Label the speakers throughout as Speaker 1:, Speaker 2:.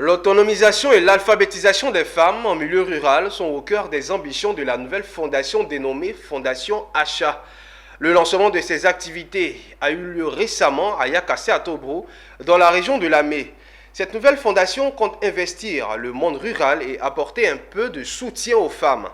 Speaker 1: L'autonomisation et l'alphabétisation des femmes en milieu rural sont au cœur des ambitions de la nouvelle fondation dénommée Fondation Acha. Le lancement de ces activités a eu lieu récemment à Yakassé à Tobro, dans la région de Lamé. Cette nouvelle fondation compte investir le monde rural et apporter un peu de soutien aux femmes.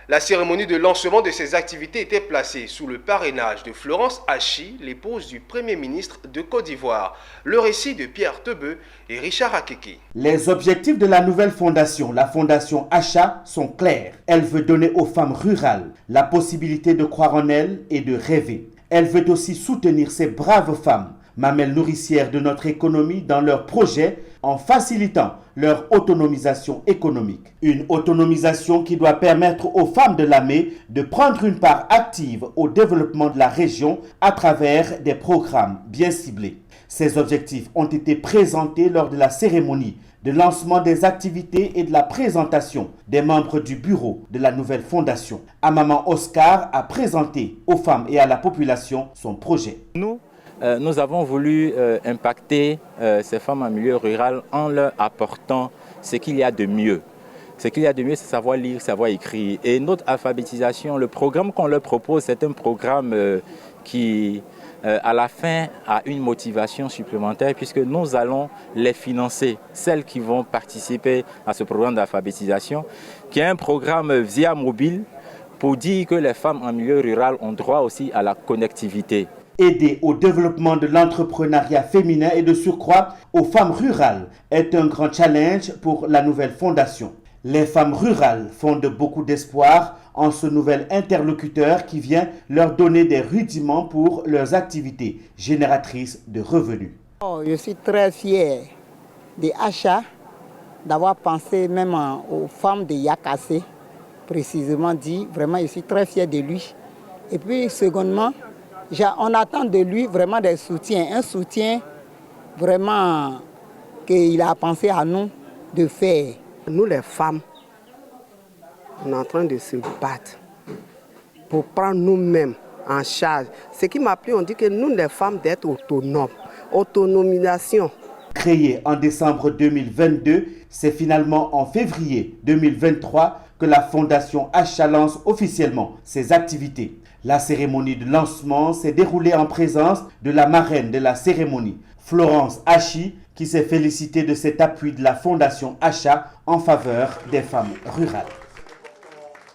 Speaker 1: La cérémonie de lancement de ces activités était placée sous le parrainage de Florence Hachi, l'épouse du Premier ministre de Côte d'Ivoire. Le récit de Pierre Tebeu et Richard Akeke.
Speaker 2: Les objectifs de la nouvelle fondation, la fondation Acha, sont clairs. Elle veut donner aux femmes rurales la possibilité de croire en elles et de rêver. Elle veut aussi soutenir ces braves femmes, mamelles nourricières de notre économie, dans leurs projets en facilitant leur autonomisation économique. Une autonomisation qui doit permettre aux femmes de Lamé de prendre une part active au développement de la région à travers des programmes bien ciblés. Ces objectifs ont été présentés lors de la cérémonie de lancement des activités et de la présentation des membres du bureau de la nouvelle fondation. Amaman Oscar a présenté aux femmes et à la population son projet.
Speaker 3: Nous avons voulu impacter ces femmes en milieu rural en leur apportant ce qu'il y a de mieux. Ce qu'il y a de mieux, c'est savoir lire, savoir écrire. Et notre alphabétisation, le programme qu'on leur propose, c'est un programme qui, à la fin, a une motivation supplémentaire puisque nous allons les financer, celles qui vont participer à ce programme d'alphabétisation, qui est un programme via mobile pour dire que les femmes en milieu rural ont droit aussi à la connectivité.
Speaker 2: Aider au développement de l'entrepreneuriat féminin et de surcroît aux femmes rurales est un grand challenge pour la nouvelle fondation. Les femmes rurales fondent beaucoup d'espoir en ce nouvel interlocuteur qui vient leur donner des rudiments pour leurs activités génératrices de revenus.
Speaker 4: Je suis très fière de Acha, d'avoir pensé même aux femmes de Yakassé, précisément dit. Vraiment, je suis très fière de lui. Et puis, secondement, on attend de lui vraiment des soutiens, un soutien vraiment qu'il a pensé à nous de faire.
Speaker 5: Nous les femmes, on est en train de se battre pour prendre nous-mêmes en charge. Ce qui m'a plu, on dit que nous les femmes d'être autonomes, autonomisation.
Speaker 2: Créée en décembre 2022, c'est finalement en février 2023 que la Fondation Acha lance officiellement ses activités. La cérémonie de lancement s'est déroulée en présence de la marraine de la cérémonie, Florence Hachi, qui s'est félicitée de cet appui de la Fondation Acha en faveur des femmes rurales.